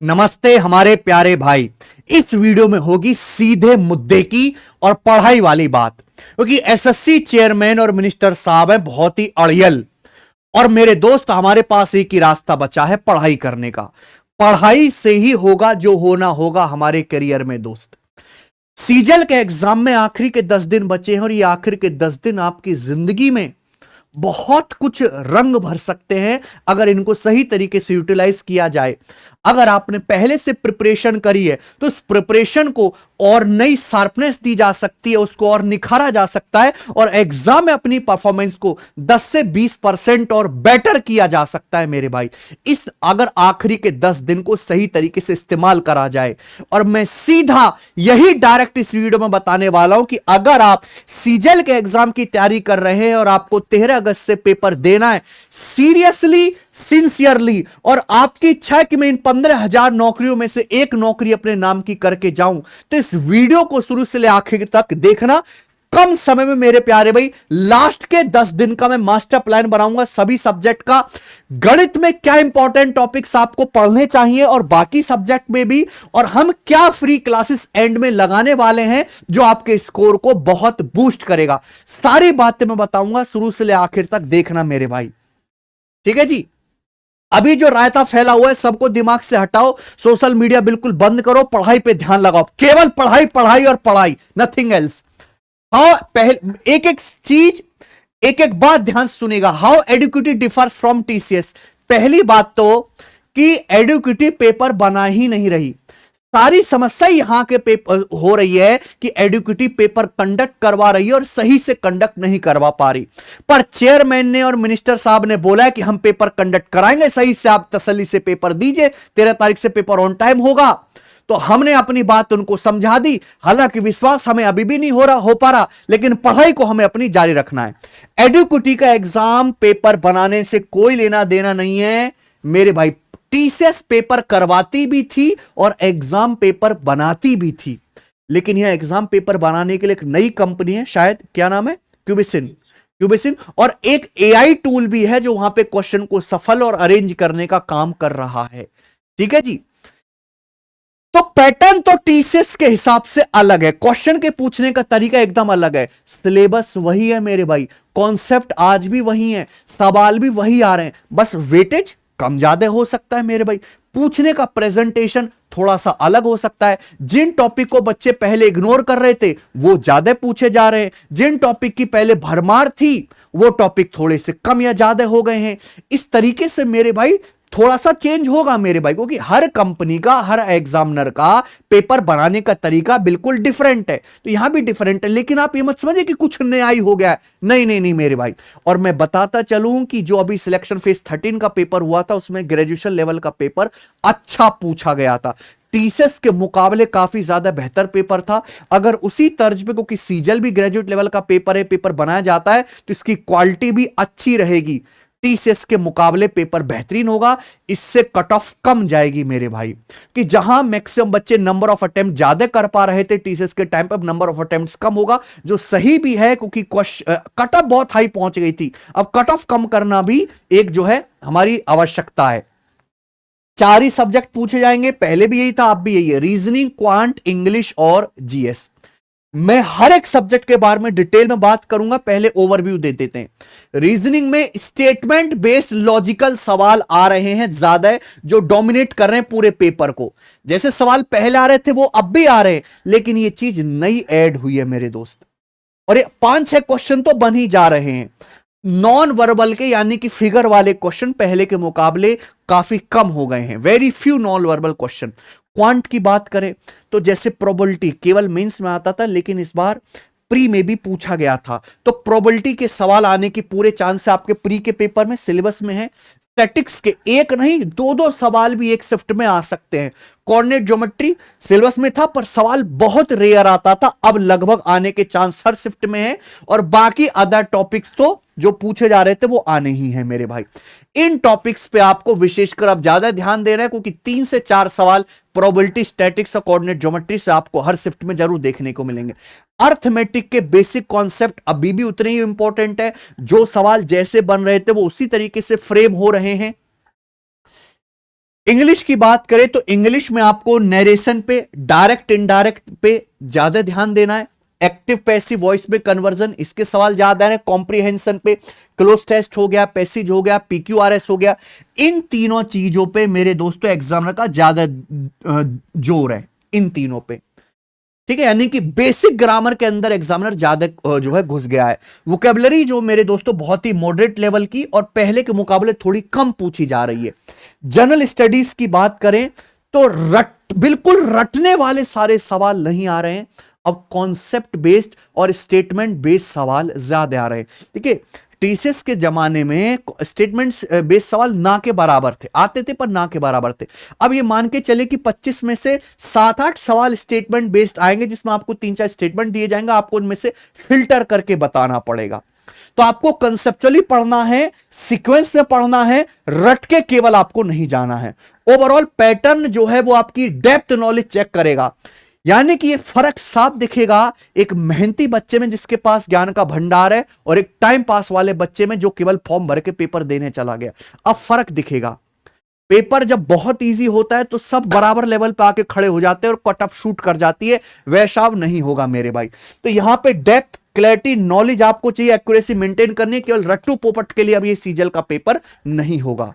नमस्ते हमारे प्यारे भाई। इस वीडियो में होगी सीधे मुद्दे की और पढ़ाई वाली बात, क्योंकि एसएससी चेयरमैन और मिनिस्टर साहब हैं बहुत ही अड़ियल। और मेरे दोस्त, हमारे पास एक ही रास्ता बचा है पढ़ाई करने का। पढ़ाई से ही होगा जो होना होगा हमारे करियर में दोस्त। सीजल के एग्जाम में आखिरी के 10 दिन बचे हैं और ये आखिर के 10 दिन आपकी जिंदगी में बहुत कुछ रंग भर सकते हैं अगर इनको सही तरीके से यूटिलाइज किया जाए। अगर आपने पहले से प्रिपरेशन करी है तो उस प्रिपरेशन को और नई शार्पनेस दी जा सकती है, उसको और निखारा जा सकता है और एग्जाम में अपनी परफॉर्मेंस को 10 से 20% और बेटर किया जा सकता है मेरे भाई। इस अगर आखिरी के 10 दिन को सही तरीके से इस्तेमाल करा जाए। और मैं सीधा यही डायरेक्ट इस वीडियो में बताने वाला हूं कि अगर आप सीजल के एग्जाम की तैयारी कर रहे हैं और आपको 13 अगस्त से पेपर देना है, सीरियसली सिंसियरली, और आपकी इच्छा है कि मैं इन 15,000 नौकरियों में से एक नौकरी अपने नाम की करके जाऊं, तो इस वीडियो को शुरू से ले आखिर तक देखना। कम समय में मेरे प्यारे भाई, लास्ट के 10 दिन का मैं मास्टर प्लान बनाऊंगा सभी सब्जेक्ट का। गणित में क्या इंपॉर्टेंट टॉपिक्स आपको पढ़ने चाहिए और बाकी सब्जेक्ट में भी, और हम क्या फ्री क्लासेस एंड में लगाने वाले हैं जो आपके स्कोर को बहुत बूस्ट करेगा। सारी बातें मैं बताऊंगा, शुरू से ले आखिर तक देखना मेरे भाई। ठीक है जी। अभी जो रायता फैला हुआ है सबको दिमाग से हटाओ, सोशल मीडिया बिल्कुल बंद करो, पढ़ाई पे ध्यान लगाओ, केवल पढ़ाई पढ़ाई और पढ़ाई, नथिंग एल्स। हाँ, पहले एक एक चीज, एक एक बात ध्यान से सुनेगा। How Educati differs from TCS. पहली बात तो कि एडुकेटी पेपर बना ही नहीं रही। सारी समस्या यहां के पेपर हो रही है कि एडुकेटी पेपर कंडक्ट करवा रही है और सही से कंडक्ट नहीं करवा पा रही। पर चेयरमैन ने और मिनिस्टर साहब ने बोला है कि हम पेपर कंडक्ट कराएंगे सही से, आप तसल्ली से पेपर दीजिए, 13 तारीख से पेपर ऑन टाइम होगा। तो हमने अपनी बात उनको समझा दी। हालांकि विश्वास हमें अभी भी नहीं हो पा रहा, लेकिन पढ़ाई को हमें अपनी जारी रखना है। एडुकेटी का एग्जाम पेपर बनाने से कोई लेना देना नहीं है मेरे भाई। टीसीएस पेपर करवाती भी थी और एग्जाम पेपर बनाती भी थी, लेकिन यह एग्जाम पेपर बनाने के लिए एक नई कंपनी है, शायद क्या नाम है, क्यूबिसिन, और एक एआई टूल भी है जो वहां पे क्वेश्चन को सफल और अरेंज करने का काम कर रहा है। ठीक है जी। तो पैटर्न तो टीसीएस के हिसाब से अलग है, क्वेश्चन के पूछने का तरीका एकदम अलग है, सिलेबस वही है मेरे भाई, कॉन्सेप्ट आज भी वही है, सवाल भी वही आ रहे हैं, बस वेटेज कम ज्यादा हो सकता है मेरे भाई। पूछने का प्रेजेंटेशन थोड़ा सा अलग हो सकता है। जिन टॉपिक को बच्चे पहले इग्नोर कर रहे थे वो ज्यादा पूछे जा रहे हैं, जिन टॉपिक की पहले भरमार थी वो टॉपिक थोड़े से कम या ज्यादा हो गए हैं। इस तरीके से मेरे भाई थोड़ा सा चेंज होगा मेरे भाई, क्योंकि हर कंपनी का, हर एग्जामिनर का पेपर बनाने का तरीका बिल्कुल डिफरेंट है। तो यहां भी डिफरेंट है, लेकिन आप ये मत समझिए कि कुछ नया ही हो गया है। नहीं नहीं नहीं मेरे भाई। और मैं बताता चलूं कि जो अभी सिलेक्शन फेज 13 का पेपर हुआ था उसमें ग्रेजुएशन लेवल का पेपर अच्छा पूछा गया था, टीसीएस के मुकाबले काफी ज्यादा बेहतर पेपर था। अगर उसी तर्ज पे, क्योंकि सीजल भी ग्रेजुएट लेवल का पेपर है, पेपर बनाया जाता है तो इसकी क्वालिटी भी अच्छी रहेगी। टीसीएस के मुकाबले पेपर बेहतरीन होगा, इससे कट ऑफ कम जाएगी मेरे भाई। कि जहां मैक्सिमम बच्चे नंबर ऑफ अटेम्प्ट ज्यादा कर पा रहे थे टीसीएस के टाइम पर, नंबर ऑफ अटेम्प्ट्स कम होगा, जो सही भी है क्योंकि कट ऑफ बहुत हाई पहुंच गई थी। अब कट ऑफ कम करना भी एक जो है हमारी आवश्यकता है। 4 ही सब्जेक्ट पूछे जाएंगे, पहले भी यही था, अब भी यही है, रीजनिंग, क्वांट, इंग्लिश और जीएस। मैं हर एक सब्जेक्ट के बारे में डिटेल में बात करूंगा, पहले ओवरव्यू दे देते हैं। रीजनिंग में स्टेटमेंट बेस्ड लॉजिकल सवाल आ रहे हैं ज्यादा, जो डोमिनेट कर रहे हैं पूरे पेपर को। जैसे सवाल पहले आ रहे थे वो अब भी आ रहे हैं, लेकिन ये चीज नई ऐड हुई है मेरे दोस्त। और ये 5-6 क्वेश्चन तो बन ही जा रहे हैं। नॉन वर्बल के यानी कि फिगर वाले क्वेश्चन पहले के मुकाबले काफी कम हो गए हैं, very few non verbal question. Quant की बात करें तो जैसे प्रोबेबिलिटी केवल मेंस में आता था, लेकिन इस बार प्री में भी पूछा गया था, तो प्रोबेबिलिटी के सवाल आने की पूरे चांस आपके प्री के पेपर में, सिलेबस में है। स्टैटिक्स के एक नहीं 2-2 सवाल भी एक शिफ्ट में आ सकते हैं। कोऑर्डिनेट ज्योमेट्री सिलेबस में था पर सवाल बहुत रेयर आता था, अब लगभग आने के चांस हर शिफ्ट में है। और बाकी अदर टॉपिक्स तो जो पूछे जा रहे थे वो आने ही हैं मेरे भाई। इन टॉपिक्स पे आपको विशेषकर अब ज्यादा ध्यान देना है, क्योंकि 3 से 4 सवाल प्रोबेबिलिटी, स्टैटिक्स और कोऑर्डिनेट ज्योमेट्री से आपको हर शिफ्ट में जरूर देखने को मिलेंगे। अर्थमेटिक के बेसिक कॉन्सेप्ट अभी भी उतने ही इंपॉर्टेंट है, जो सवाल जैसे बन रहे थे वो उसी तरीके से फ्रेम हो रहे हैं। इंग्लिश की बात करें तो इंग्लिश में आपको नरेशन पे, डायरेक्ट इनडायरेक्ट पे ज्यादा ध्यान देना है। एक्टिव पैसिव वॉइस में कन्वर्जन, इसके सवाल ज्यादा है। कॉम्प्रिहेंशन पे क्लोज टेस्ट हो गया, पैसेज हो गया, पीक्यूआरएस हो गया, इन तीनों चीजों पे मेरे दोस्तों एग्जामिनर का ज्यादा जोर है, इन तीनों पे। ठीक है, यानी कि बेसिक ग्रामर के अंदर एग्जामिनर ज्यादा जो है घुस गया है। वोकेबलरी जो मेरे दोस्तों बहुत ही मॉडरेट लेवल की और पहले के मुकाबले थोड़ी कम पूछी जा रही है। जनरल स्टडीज की बात करें तो बिल्कुल रटने वाले सारे सवाल नहीं आ रहे हैं, अब कॉन्सेप्ट बेस्ड और स्टेटमेंट बेस्ड सवाल ज्यादा आ रहे हैं। ठीक है, टीसीएस के जमाने में स्टेटमेंट बेस्ड सवाल ना के बराबर थे, आते थे पर ना के बराबर थे। अब ये मान के चले कि 25 में से 7-8 सवाल स्टेटमेंट बेस्ड आएंगे, जिसमें आपको 3-4 स्टेटमेंट दिए जाएंगे, आपको उनमें से फिल्टर करके बताना पड़ेगा। तो आपको कंसेप्चुअली पढ़ना है, सीक्वेंस में पढ़ना है, रट के केवल आपको नहीं जाना है। ओवरऑल पैटर्न जो है वो आपकी डेप्थ नॉलेज चेक करेगा, यानी कि ये फर्क साफ दिखेगा एक मेहनती बच्चे में जिसके पास ज्ञान का भंडार है और एक टाइम पास वाले बच्चे में जो केवल फॉर्म भर के पेपर देने चला गया। अब फर्क दिखेगा। पेपर जब बहुत इजी होता है तो सब बराबर लेवल पे आके खड़े हो जाते हैं और कट ऑफ शूट कर जाती है, वैसा अब नहीं होगा मेरे भाई। तो यहां पे डेप्थ, क्लैरिटी, नॉलेज आपको चाहिए, एक्यूरेसी मेंटेन करनी है, केवल रट्टू पोपट के लिए अब ये सीजल का पेपर नहीं होगा।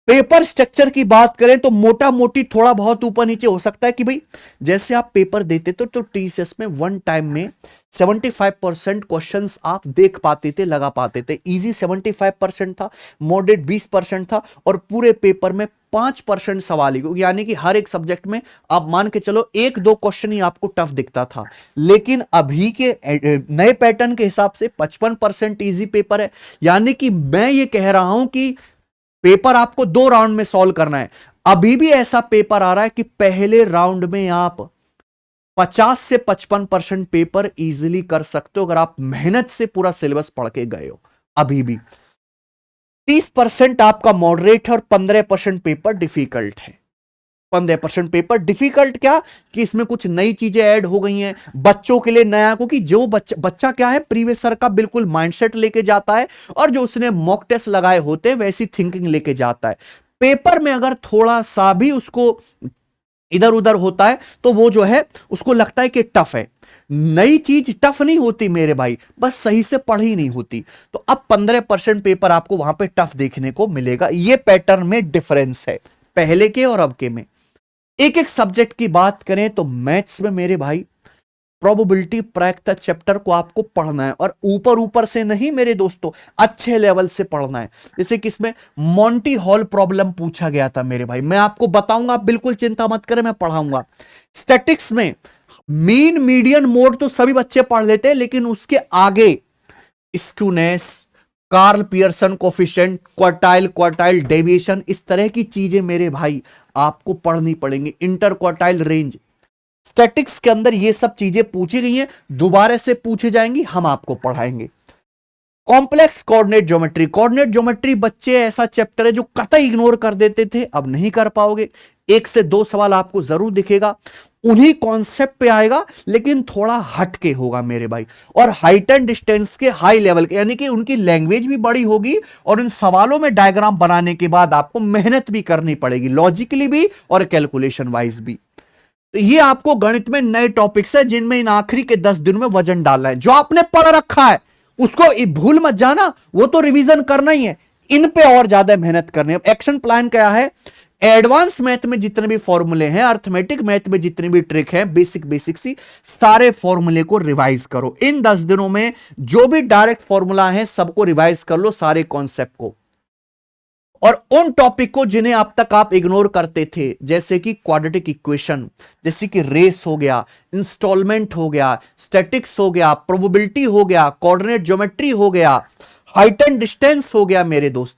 पेपर स्ट्रक्चर की बात करें तो मोटा मोटी थोड़ा बहुत ऊपर नीचे हो सकता है कि भाई जैसे आप पेपर देते थे तो टीसीएस में वन टाइम में 75% क्वेश्चंस आप देख पाते थे, लगा पाते थे। इजी 75% था, मॉडरेट 20% था और पूरे पेपर में 5% सवाल ही, यानी कि हर एक सब्जेक्ट में आप मान के चलो 1-2 क्वेश्चन ही आपको टफ दिखता था। लेकिन अभी के नए पैटर्न के हिसाब से 55% इजी पेपर है, यानी कि मैं ये कह रहा हूं कि पेपर आपको 2 राउंड में सॉल्व करना है। अभी भी ऐसा पेपर आ रहा है कि पहले राउंड में आप 50 से 55% पेपर इजीली कर सकते हो अगर आप मेहनत से पूरा सिलेबस पढ़ के गए हो। अभी भी 30% आपका मॉडरेट है और 15% पेपर डिफिकल्ट है। 15% पेपर डिफिकल्ट क्या कि इसमें कुछ नई चीजें ऐड हो गई हैं बच्चों के लिए नया, क्योंकि जो बच्चा क्या है प्रीवियस ईयर का बिल्कुल माइंडसेट लेके जाता है और जो उसने मॉक टेस्ट लगाए होते हैं वैसी थिंकिंग लेके जाता है। पेपर में अगर थोड़ा सा भी उसको इधर उधर होता है तो वो जो है उसको लगता है कि टफ है। नई चीज टफ नहीं होती मेरे भाई, बस सही से पढ़ी नहीं होती। तो अब 15% पेपर आपको वहां पे टफ देखने को मिलेगा। ये पैटर्न में डिफरेंस है पहले के और अब के में। एक एक सब्जेक्ट की बात करें तो मैथ्स में मेरे भाई प्रोबेबिलिटी प्रायिकता चैप्टर को आपको पढ़ना है और ऊपर ऊपर से नहीं मेरे दोस्तों, अच्छे लेवल से पढ़ना है। जैसे कि इसमें मॉन्टी हॉल प्रॉब्लम पूछा गया था मेरे भाई, मैं आपको बताऊंगा, आप बिल्कुल चिंता मत करें, मैं पढ़ाऊंगा। स्टैटिक्स में मीन मीडियन मोड तो सभी बच्चे पढ़ लेते हैं, लेकिन उसके आगे skewness, Karl Pearson coefficient, quartile deviation, इस तरह की चीजें मेरे भाई आपको पढ़नी पड़ेंगी। इंटर क्वार्टाइल रेंज, स्टैटिक्स के अंदर ये सब चीजें पूछी गई हैं, दोबारा से पूछे जाएंगी, हम आपको पढ़ाएंगे। कॉम्प्लेक्स कोऑर्डिनेट ज्योमेट्री बच्चे ऐसा चैप्टर है जो कतई इग्नोर कर देते थे, अब नहीं कर पाओगे। 1 से 2 सवाल आपको जरूर दिखेगा, उन्हीं कॉन्सेप्ट पे आएगा लेकिन थोड़ा हटके होगा मेरे भाई। और हाइट एंड डिस्टेंस के हाई लेवल के, यानी कि उनकी लैंग्वेज भी बड़ी होगी और इन सवालों में डायग्राम बनाने के बाद आपको मेहनत भी करनी पड़ेगी, लॉजिकली भी और कैलकुलेशन वाइज भी। तो ये आपको गणित में नए टॉपिक्स है जिनमें इन आखिरी के 10 दिन में वजन डालना है। जो आपने पढ़ रखा है उसको भूल मत जाना, वो तो रिवीजन करना ही है, इन पे और ज्यादा मेहनत करनी है। एक्शन प्लान क्या है? एडवांस मैथ में जितने भी फॉर्मूले हैं, अर्थमेटिक मैथ में जितनी भी ट्रिक है, बेसिक सी सारे फॉर्मूले को रिवाइज करो। इन 10 दिनों में जो भी डायरेक्ट फॉर्मूला है सबको रिवाइज कर लो, सारे कॉन्सेप्ट को। और उन टॉपिक को जिन्हें अब तक आप इग्नोर करते थे, जैसे कि क्वाड्रेटिक इक्वेशन, जैसे कि रेस हो गया, इंस्टॉलमेंट हो गया, स्टैटिक्स हो गया, प्रोबेबिलिटी हो गया, कोऑर्डिनेट ज्योमेट्री हो गया, हाइट एंड डिस्टेंस हो गया मेरे दोस्त,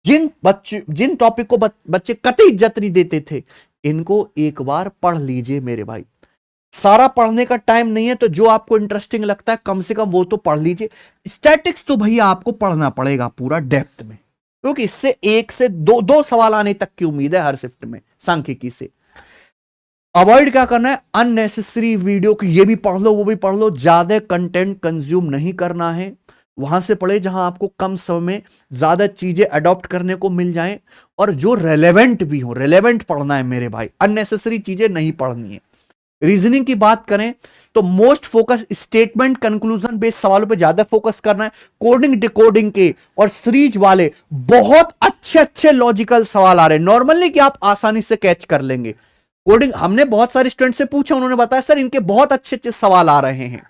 जिन टॉपिक को बच्चे कतई इज्जत नहीं देते थे, इनको एक बार पढ़ लीजिए मेरे भाई। सारा पढ़ने का टाइम नहीं है तो जो आपको इंटरेस्टिंग लगता है कम से कम वो तो पढ़ लीजिए। स्टैटिक्स तो भैया आपको पढ़ना पड़ेगा पूरा डेप्थ में, क्योंकि इससे 1 से 2 सवाल आने तक की उम्मीद है हर शिफ्ट में सांख्यिकी से। अवॉइड क्या करना है? अननेसेसरी वीडियो की, ये भी पढ़ लो वो भी पढ़ लो, ज्यादा कंटेंट कंज्यूम नहीं करना है। वहां से पढ़े जहां आपको कम समय में ज्यादा चीजें अडॉप्ट करने को मिल जाएं और जो रेलेवेंट भी हो। रेलेवेंट पढ़ना है मेरे भाई, अननेसेसरी चीजें नहीं पढ़नी है। रीजनिंग की बात करें तो most focus statement conclusion based सवालों पे ज्यादा फोकस करना है। कोडिंग डिकोडिंग के और सीरीज वाले बहुत अच्छे अच्छे लॉजिकल सवाल आ रहे हैं, नॉर्मली कि आप आसानी से कैच कर लेंगे। कोडिंग हमने बहुत सारे स्टूडेंट से पूछा, उन्होंने बताया सर इनके बहुत अच्छे अच्छे सवाल आ रहे हैं।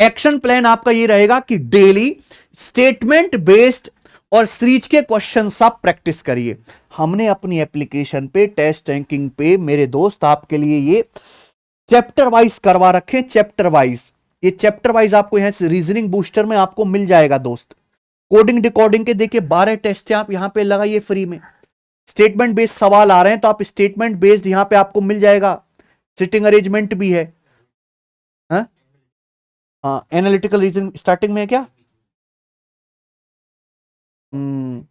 एक्शन प्लान आपका ये रहेगा कि डेली स्टेटमेंट बेस्ड और सीरीज के क्वेश्चन आप प्रैक्टिस करिए। हमने अपनी एप्लीकेशन पे टेस्ट रैंकिंग पे मेरे दोस्त आपके लिए ये चैप्टर वाइज करवा रखे, चैप्टर वाइज। ये चैप्टर वाइज आपको यहां से रीजनिंग बूस्टर में आपको मिल जाएगा दोस्त। कोडिंग डिकोडिंग के देखिए 12 टेस्ट है, आप यहां पे लगाइए फ्री में। स्टेटमेंट बेस्ड सवाल आ रहे हैं तो आप स्टेटमेंट बेस्ड यहां पे आपको मिल जाएगा। सिटिंग अरेंजमेंट भी है। हाँ, एनालिटिकल रीजनिंग स्टार्टिंग में है क्या? हम्म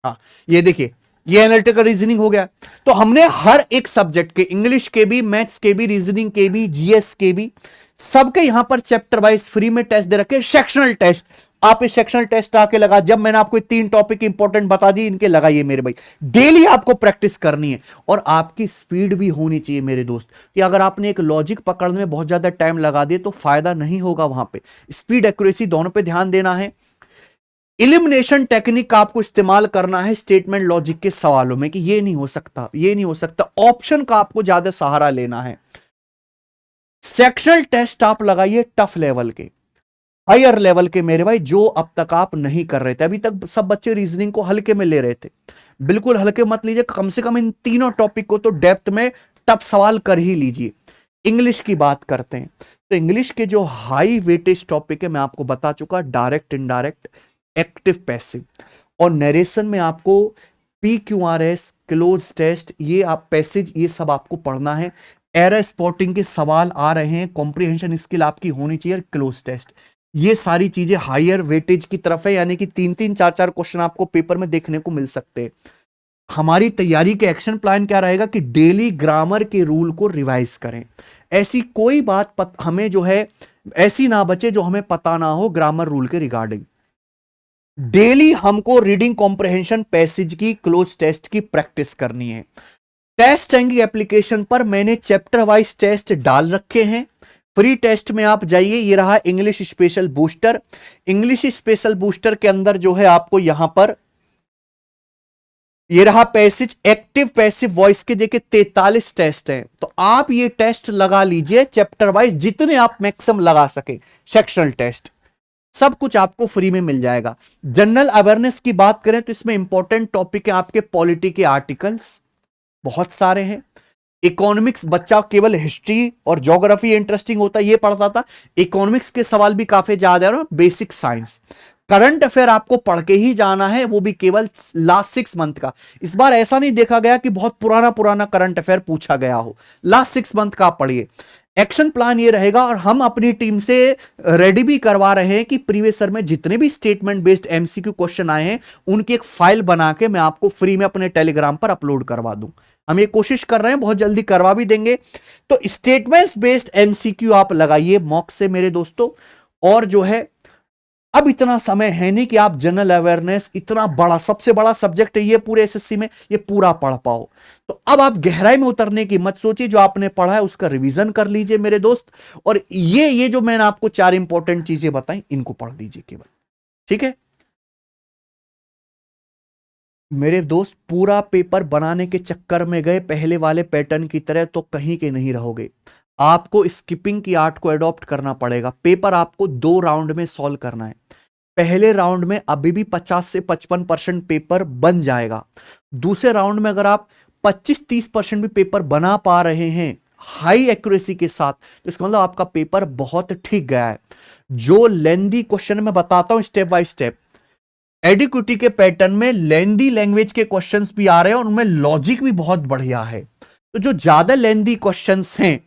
हाँ, ये देखिए ये एनालिटिकल रीजनिंग हो गया। तो हमने हर एक सब्जेक्ट के, इंग्लिश के भी, मैथ्स के भी, रीजनिंग के भी, जीएस के भी, सबके यहां पर चैप्टर वाइज फ्री में टेस्ट दे रखे। सेक्शनल टेस्ट आप इस सेक्शनल टेस्ट आके लगा, जब मैंने आपको 3 टॉपिक इंपॉर्टेंट बता दी, इनके लगाइए मेरे भाई। डेली आपको प्रैक्टिस करनी है और आपकी स्पीड भी होनी चाहिए मेरे दोस्त, कि अगर आपने एक लॉजिक पकड़ने में बहुत ज्यादा टाइम लगा दिए तो फायदा नहीं होगा। वहां पे स्पीड एक्यूरेसी दोनों पे ध्यान देना है। इलिमिनेशन टेक्निक का आपको इस्तेमाल करना है स्टेटमेंट लॉजिक के सवालों में, कि ये नहीं हो सकता, ये नहीं हो सकता, ऑप्शन का आपको ज्यादा सहारा लेना है। सेक्शनल टेस्ट आप लगाइए टफ लेवल के, हायर लेवल के मेरे भाई, जो अब तक आप नहीं कर रहे थे। अभी तक सब बच्चे रीजनिंग को हल्के में ले रहे थे, बिल्कुल हल्के मत लीजिए। कम से कम इन तीनों टॉपिक को तो डेप्थ में टफ सवाल कर ही लीजिए। इंग्लिश की बात करते हैं तो इंग्लिश के जो हाई वेटेज टॉपिक है मैं आपको बता चुका, डायरेक्ट, इनडायरेक्ट, एक्टिव, पैसिव। और नरेशन में आपको PQRS, क्लोज टेस्ट, ये आप पैसेज, ये सब आपको पढ़ना है। एरर स्पॉटिंग के सवाल आ रहे हैं, कॉम्प्रिहेंशन स्किल आपकी होनी चाहिए, क्लोज टेस्ट, ये सारी चीजें हायर वेटेज की तरफ है। यानी कि 3-3, 4-4 क्वेश्चन आपको पेपर में देखने को मिल सकते हैं। हमारी तैयारी के एक्शन प्लान क्या रहेगा कि डेली ग्रामर के रूल को रिवाइज करें। ऐसी कोई बात हमें जो है ऐसी ना बचे जो हमें पता ना हो ग्रामर रूल के रिगार्डिंग। डेली हमको रीडिंग कॉम्प्रिहेंशन, पैसेज की, क्लोज टेस्ट की प्रैक्टिस करनी है। टेस्ट रैंकिंग एप्लीकेशन पर मैंने चैप्टर वाइज टेस्ट डाल रखे हैं। फ्री टेस्ट में आप जाइए, ये रहा English special booster. English special booster के अंदर जो है आपको यहां पर ये रहा पैसेज, एक्टिव पैसिव वॉइस के देखिए 43 टेस्ट हैं। तो आप ये टेस्ट लगा लीजिए चैप्टर वाइज, जितने आप मैक्सिमम लगा सके। सेक्शनल टेस्ट सब कुछ आपको फ्री में मिल जाएगा। जनरल अवेयरनेस की बात करें तो इसमें इंपॉर्टेंट टॉपिक है आपके पॉलिटी के आर्टिकल्स बहुत सारे हैं। इकोनॉमिक्स, बच्चा केवल हिस्ट्री और ज्योग्राफी इंटरेस्टिंग होता है ये पढ़ता था, इकोनॉमिक्स के सवाल भी काफी ज्यादा है। बेसिक साइंस, करंट अफेयर आपको पढ़ के ही जाना है, वो भी केवल लास्ट 6 मंथ का। इस बार ऐसा नहीं देखा गया कि बहुत पुराना पुराना करंट अफेयर पूछा गया हो, लास्ट 6 मंथ का आप पढ़िए। एक्शन प्लान ये रहेगा, और हम अपनी टीम से रेडी भी करवा रहे हैं कि प्रीवियस ईयर में जितने भी स्टेटमेंट बेस्ड MCQ क्वेश्चन आए हैं उनकी एक फाइल बना के मैं आपको फ्री में अपने टेलीग्राम पर अपलोड करवा दूं। हम ये कोशिश कर रहे हैं, बहुत जल्दी करवा भी देंगे। तो स्टेटमेंट्स बेस्ड MCQ आप लगाइए मॉक से मेरे दोस्तों। और जो है अब इतना समय है नहीं कि आप जनरल अवेयरनेस, इतना बड़ा, सबसे बड़ा सब्जेक्ट है ये पूरे SSC में, ये पूरा पढ़ पाओ। तो अब आप गहराई में उतरने की मत सोचिए, जो आपने पढ़ा है उसका रिवीजन कर लीजिए मेरे दोस्त। और ये जो मैंने आपको 4 इंपॉर्टेंट चीजें बताई, इनको पढ़ लीजिए केवल, ठीक है मेरे दोस्त। पूरा पेपर बनाने के चक्कर में गए पहले वाले पैटर्न की तरह तो कहीं के नहीं रहोगे। आपको स्किपिंग की आर्ट को एडॉप्ट करना पड़ेगा। पेपर आपको 2 राउंड में सॉल्व करना है। पहले राउंड में अभी भी 50 से 55% पेपर बन जाएगा। दूसरे राउंड में अगर आप 25-30% भी पेपर बना पा रहे हैं हाई एक्यूरेसी के साथ, तो इसका मतलब आपका पेपर बहुत ठीक गया है। जो लेंदी क्वेश्चन मैं बताता हूं स्टेप बाय स्टेप, एडिक्विटी के पैटर्न में लेंदी लैंग्वेज के क्वेश्चंस भी आ रहे हैं और उनमें लॉजिक भी बहुत बढ़िया है। तो जो ज्यादा लेंदी क्वेश्चंस हैं,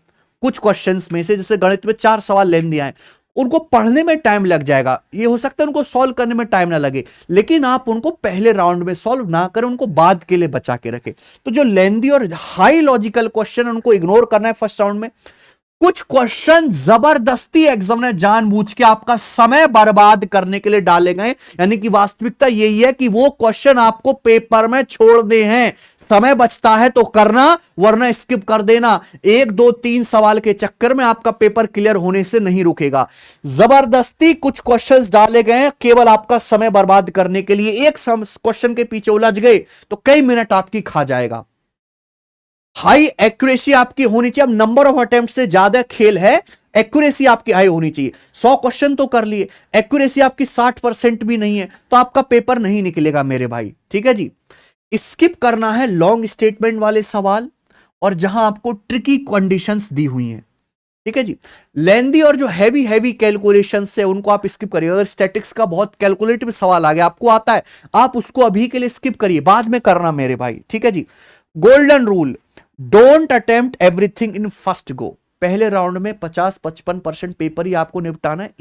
कुछ क्वेश्चंस में से, जैसे गणित में 4 सवाल लेंदी आए, उनको पढ़ने में टाइम लग जाएगा, ये हो सकता है उनको सॉल्व करने में टाइम ना लगे, लेकिन आप उनको पहले राउंड में सॉल्व ना करें, उनको बाद के लिए बचा के रखें। तो जो लेंदी और हाई लॉजिकल क्वेश्चन उनको इग्नोर करना है फर्स्ट राउंड में। कुछ क्वेश्चन जबरदस्ती एग्जामिनर जानबूझ के आपका समय बर्बाद करने के लिए डाले गए, यानी कि वास्तविकता यही है कि वो क्वेश्चन आपको पेपर में छोड़ने हैं। समय बचता है तो करना, वरना स्किप कर देना। 1 2 3 सवाल के चक्कर में आपका पेपर क्लियर होने से नहीं रुकेगा। जबरदस्ती कुछ क्वेश्चंस डाले गए हैं केवल आपका समय बर्बाद करने के लिए। एक क्वेश्चन के पीछे उलझ गए तो कई मिनट आपकी खा जाएगा। हाई एक्यूरेसी आपकी होनी चाहिए। अब नंबर ऑफ अटेम्प्ट से ज्यादा खेल है, एक्यूरेसी आपकी हाई होनी चाहिए। 100 क्वेश्चन तो कर लिए, एक्यूरेसी आपकी 60% भी नहीं है तो आपका पेपर नहीं निकलेगा मेरे भाई, ठीक है जी। स्किप करना है लॉन्ग स्टेटमेंट वाले सवाल और जहां आपको ट्रिकी कंडीशंस दी हुई हैं, ठीक है जी। लेंदी और जो हैवी कैलकुलेशंस है उनको आप स्किप करिए। अगर स्टैटिक्स का बहुत कैलकुलेटिव सवाल आ गया, आपको आता है, आप उसको अभी के लिए स्किप करिए, बाद में करना मेरे भाई, ठीक है जी। Golden rule, don't attempt everything in first go. पहले राउंड में 50-55% पेपर ही आपको निपटाना है।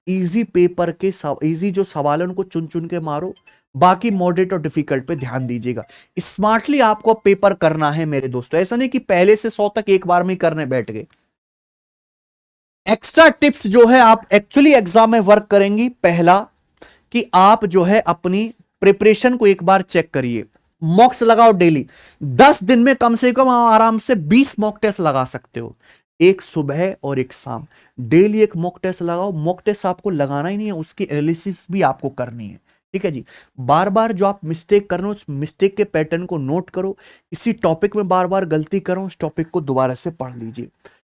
इजी पेपर के इजी जो सवाल है उनको चुन चुन के मारो, बाकी मॉडरेट और डिफिकल्ट पे ध्यान दीजिएगा। स्मार्टली आपको पेपर करना है मेरे दोस्तों, ऐसा नहीं कि पहले से 100 तक एक बार में करने बैठ गए। एक्स्ट्रा टिप्स जो है आप एक्चुअली एग्जाम में वर्क करेंगी। पहला कि आप जो है अपनी प्रिपरेशन को एक बार चेक करिए। मॉक्स लगाओ डेली, 10 दिन में कम से कम आराम से 20 मॉक टेस्ट लगा सकते हो, एक सुबह और एक शाम। डेली एक मॉक टेस्ट लगाओ। मॉक टेस्ट आपको लगाना ही नहीं है, उसकी एनालिसिस भी आपको करनी है, ठीक है जी। बार बार जो आप मिस्टेक कर रहे हो उस मिस्टेक के पैटर्न को नोट करो। इसी टॉपिक में बार बार गलती करो, उस टॉपिक को दोबारा से पढ़ लीजिए।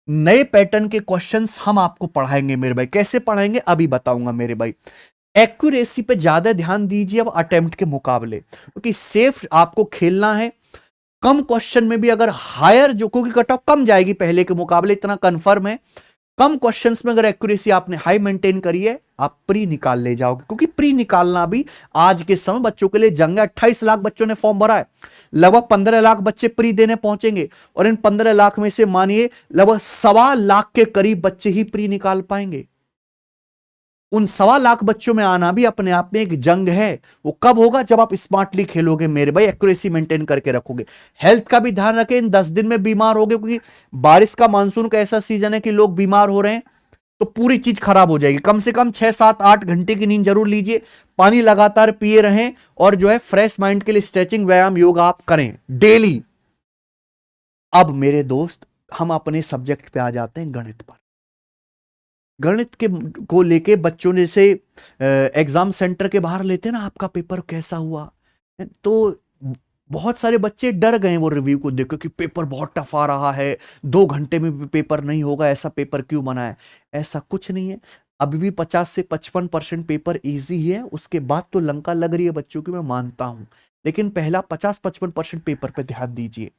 नए पैटर्न के क्वेश्चंस हम आपको पढ़ाएंगे मेरे भाई। कैसे पढ़ाएंगे अभी बताऊंगा मेरे भाई। एक्यूरेसी पे ज्यादा ध्यान दीजिए अब अटेम्प्ट के मुकाबले, क्योंकि सेफ आपको खेलना है। कम क्वेश्चन में भी अगर हायर जो, क्योंकि कट ऑफ कम जाएगी पहले के मुकाबले, इतना कंफर्म है। कम क्वेश्चंस में अगर एक्यूरेसी आपने हाई मेंटेन करी है, आप प्री निकाल ले जाओगे, क्योंकि प्री निकालना भी आज के समय बच्चों के लिए जंग है। 28 लाख बच्चों ने फॉर्म भरा है, लगभग 15 लाख बच्चे प्री देने पहुंचेंगे, और इन 15 लाख में से मानिए लगभग 1.25 लाख के करीब बच्चे ही प्री निकाल पाएंगे। उन 1.25 लाख बच्चों में आना भी अपने आप में एक जंग है। वो कब होगा? जब आप स्मार्टली खेलोगे मेरे भाई, एक्यूरेसी मेंटेन करके रखोगे। हेल्थ का भी ध्यान रखें। इन 10 दिन में बीमार होगे, क्योंकि बारिश का मानसून का ऐसा सीजन है कि लोग बीमार हो रहे हैं, तो पूरी चीज खराब हो जाएगी। कम से कम 6-7-8 घंटे की नींद जरूर लीजिए, पानी लगातार पिए रहें, और जो है फ्रेश माइंड के लिए स्ट्रेचिंग, व्यायाम, योगा आप करें डेली। अब मेरे दोस्त हम अपने सब्जेक्ट पे आ जाते हैं, गणित पर। गणित के को लेके बच्चों ने से एग्जाम सेंटर के बाहर लेते हैं ना, आपका पेपर कैसा हुआ, तो बहुत सारे बच्चे डर गए वो रिव्यू को देखकर कि पेपर बहुत टफ आ रहा है, 2 घंटे में भी पेपर नहीं होगा, ऐसा पेपर क्यों बना है। ऐसा कुछ नहीं है, अभी भी 50 से 55% पेपर इजी ही है। उसके बाद तो लंका लग रही है बच्चों की, मैं मानता हूं, लेकिन पहला 50-55% पेपर पे ध्यान दीजिए।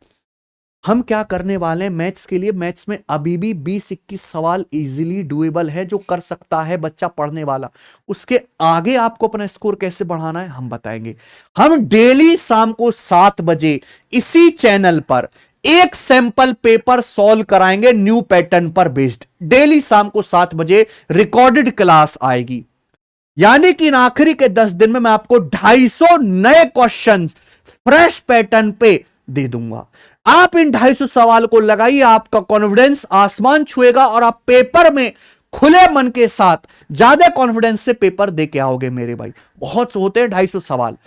हम क्या करने वाले हैं मैथ्स के लिए, मैथ्स में अभी भी 20-21 सवाल इजीली डुएबल है, जो कर सकता है बच्चा पढ़ने वाला। उसके आगे आपको अपना स्कोर कैसे बढ़ाना है हम बताएंगे। हम डेली शाम को 7 बजे इसी चैनल पर एक सैंपल पेपर सॉल्व कराएंगे न्यू पैटर्न पर बेस्ड। डेली शाम को 7 बजे रिकॉर्डेड क्लास आएगी, यानी कि इन आखिरी के 10 दिन में मैं आपको 250 नए क्वेश्चन फ्रेश पैटर्न पे दे दूंगा। आप इन 250 सवाल को लगाइए, आपका कॉन्फिडेंस आसमान छुएगा और आप पेपर में खुले मन के साथ ज्यादा कॉन्फिडेंस से पेपर दे के आओगे मेरे भाई। बहुत होते हैं 250 सवाल,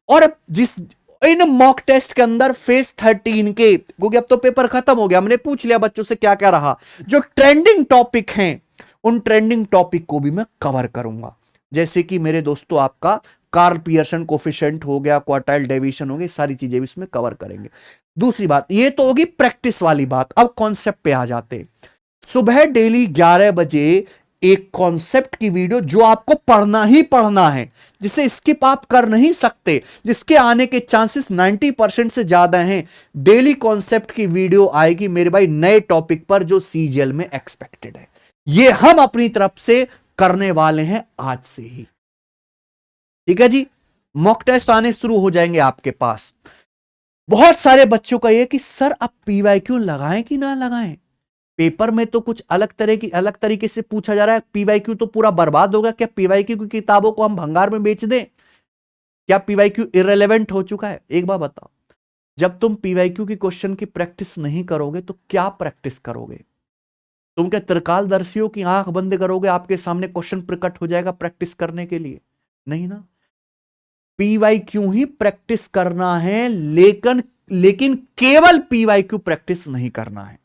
और जिस इन मॉक टेस्ट के अंदर फेज 13 के, क्योंकि अब तो पेपर खत्म हो गया, हमने पूछ लिया बच्चों से क्या क्या रहा, जो ट्रेंडिंग टॉपिक हैं उन ट्रेंडिंग टॉपिक को भी मैं कवर करूंगा। जैसे कि मेरे दोस्तों आपका कार्ल पियर्सन कोफिशिएंट हो गया, क्वार्टाइल डेविएशन हो गया, सारी चीजें भी इसमें कवर करेंगे। दूसरी बात, ये तो होगी प्रैक्टिस वाली बात। अब कॉन्सेप्ट पे आ जाते हैं। सुबह डेली 11 बजे एक कॉन्सेप्ट की वीडियो जो आपको पढ़ना ही पढ़ना है, जिसे स्किप आप कर नहीं सकते, जिसके आने के चांसेस 90% से ज्यादा हैं। डेली कॉन्सेप्ट की वीडियो आएगी मेरे भाई, नए टॉपिक पर जो सीजीएल में एक्सपेक्टेड है। ये हम अपनी तरफ से करने वाले हैं आज से ही, ठीक है जी। मॉक टेस्ट आने शुरू हो जाएंगे आपके पास। बहुत सारे बच्चों का यह कि सर अब पीवाईक्यू लगाएं कि ना लगाएं। पेपर में तो कुछ अलग तरीके से पूछा जा रहा है। पीवाईक्यू तो पूरा बर्बाद होगा। क्या पीवाईक्यू की किताबों को हम भंगार में बेच दें? क्या पीवाईक्यू इररिलेवेंट हो चुका है? एक बार बताओ, जब तुम पीवाईक्यू की क्वेश्चन की प्रैक्टिस नहीं करोगे तो क्या प्रैक्टिस करोगे? तुम क्या त्रिकालदर्शियों की आंख बंद करोगे? आपके सामने क्वेश्चन प्रकट हो जाएगा प्रैक्टिस करने के लिए? नहीं ना। पीवाईक्यू ही प्रैक्टिस करना है, लेकिन केवल पीवाईक्यू प्रैक्टिस नहीं करना है।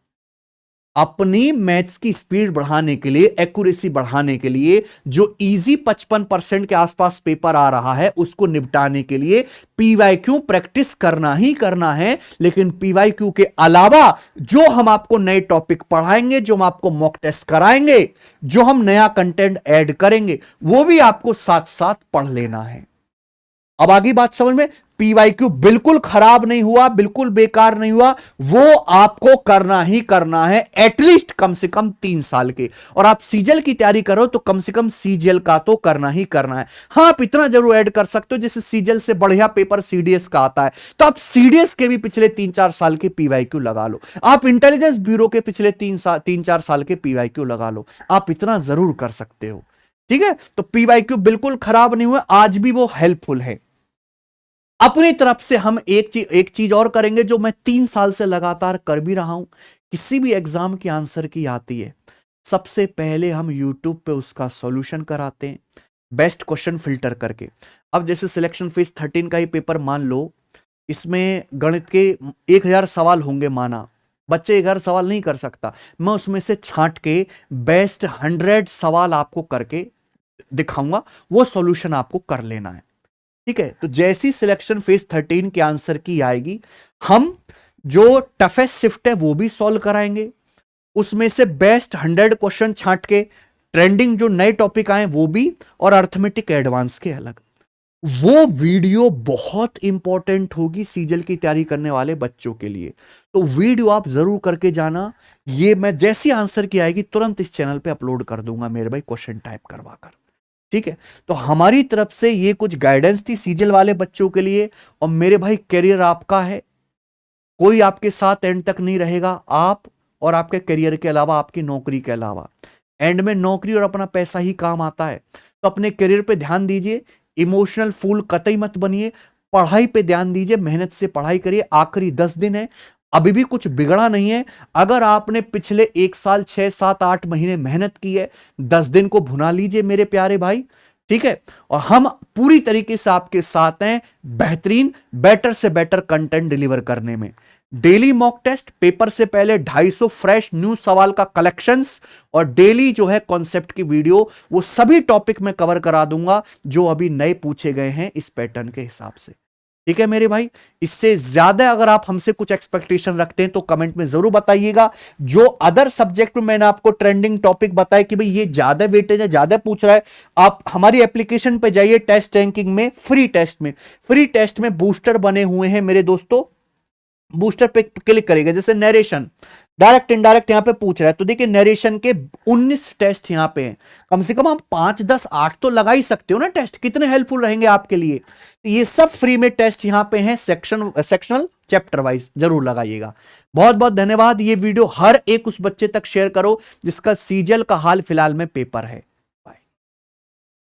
अपनी मैथ्स की स्पीड बढ़ाने के लिए, एक्यूरेसी बढ़ाने के लिए, जो इजी 55% के आसपास पेपर आ रहा है उसको निपटाने के लिए पीवाईक्यू प्रैक्टिस करना ही करना है। लेकिन पीवाईक्यू के अलावा जो हम आपको नए टॉपिक पढ़ाएंगे, जो हम आपको मॉक टेस्ट कराएंगे, जो हम नया कंटेंट ऐड करेंगे, वो भी आपको साथ साथ पढ़ लेना है। अब आगे बात समझ में? पीवाईक्यू बिल्कुल खराब नहीं हुआ, बिल्कुल बेकार नहीं हुआ, वो आपको करना ही करना है, एटलीस्ट कम से कम 3 साल के। और आप सीजीएल की तैयारी करो तो कम से कम सीजीएल का तो करना ही करना है। हां, आप इतना जरूर ऐड कर सकते हो, जैसे सीजीएल से बढ़िया पेपर सीडीएस का आता है, तो आप सीडीएस के भी पिछले 3-4 साल के पीवाईक्यू लगा लो। आप इंटेलिजेंस ब्यूरो के पिछले 3-4 साल के पीवाईक्यू लगा लो। आप इतना जरूर कर सकते हो। ठीक है, तो पीवाईक्यू बिल्कुल खराब नहीं हुआ, आज भी वो हेल्पफुल है। अपनी तरफ से हम एक चीज और करेंगे, जो मैं 3 साल से लगातार कर भी रहा हूं। किसी भी एग्जाम की आंसर की आती है, सबसे पहले हम YouTube पे उसका सॉल्यूशन कराते हैं, बेस्ट क्वेश्चन फिल्टर करके। अब जैसे सिलेक्शन फेज 13 का ही पेपर मान लो, इसमें गणित के 1000 सवाल होंगे, माना बच्चे 1000 सवाल नहीं कर सकता, मैं उसमें से छांट के बेस्ट 100 सवाल आपको करके दिखाऊंगा, वो सॉल्यूशन आपको कर लेना है। ठीक है, तो जैसी सिलेक्शन फेज 13 के आंसर की आएगी, हम जो टफेस्ट शिफ्ट है वो भी सॉल्व कराएंगे, उसमें से बेस्ट 100 क्वेश्चन छांट के, ट्रेंडिंग जो नए टॉपिक आए वो भी, और अर्थमेटिक एडवांस के अलग। वो वीडियो बहुत इंपॉर्टेंट होगी सीजीएल की तैयारी करने वाले बच्चों के लिए, तो वीडियो आप जरूर करके जाना। ये मैं जैसी आंसर की आएगी तुरंत इस चैनल पे अपलोड कर दूंगा मेरे भाई, क्वेश्चन टाइप करवाकर। ठीक है, तो हमारी तरफ से ये कुछ गाइडेंस थी सीजीएल वाले बच्चों के लिए। और मेरे भाई, करियर आपका है, कोई आपके साथ एंड तक नहीं रहेगा। आप और आपके करियर के अलावा, आपकी नौकरी के अलावा, एंड में नौकरी और अपना पैसा ही काम आता है। तो अपने करियर पे ध्यान दीजिए, इमोशनल फूल कतई मत बनिए, पढ़ाई पे ध्यान दीजिए, मेहनत से पढ़ाई करिए। आखिरी 10 दिन है, अभी भी कुछ बिगड़ा नहीं है। अगर आपने पिछले 1 साल 6, 7, 8 महीने मेहनत की है, 10 दिन को भुना लीजिए मेरे प्यारे भाई। ठीक है, और हम पूरी तरीके से आपके साथ हैं बेहतरीन, बेटर से बेटर कंटेंट डिलीवर करने में। डेली मॉक टेस्ट, पेपर से पहले 250 फ्रेश न्यू सवाल का कलेक्शंस, और डेली जो है कॉन्सेप्ट की वीडियो, वो सभी टॉपिक में कवर करा दूंगा जो अभी नए पूछे गए हैं इस पैटर्न के हिसाब से। ठीक है मेरे भाई, इससे ज्यादा अगर आप हमसे कुछ एक्सपेक्टेशन रखते हैं तो कमेंट में जरूर बताइएगा। जो अदर सब्जेक्ट में मैंने आपको ट्रेंडिंग टॉपिक बताया कि भाई ये ज्यादा वेटेज है, ज्यादा पूछ रहा है, आप हमारी एप्लीकेशन पे जाइए, टेस्ट रैंकिंग में फ्री टेस्ट में बूस्टर बने हुए हैं मेरे दोस्तों। बूस्टर पे क्लिक करेगा, जैसे नरेशन, डायरेक्ट इनडायरेक्ट यहां पे पूछ रहा है, तो देखिए नरेशन के 19 टेस्ट यहां पे हैं। कम से कम आप 5, 10, 8 तो लगा ही सकते हो ना टेस्ट, कितने हेल्पफुल रहेंगे आपके लिए। तो ये सब फ्री में टेस्ट यहां पे हैं, सेक्शनल चैप्टर वाइज, जरूर लगाइएगा। बहुत बहुत धन्यवाद। ये वीडियो हर एक उस बच्चे तक शेयर करो जिसका सीजीएल का हाल फिलहाल में पेपर है।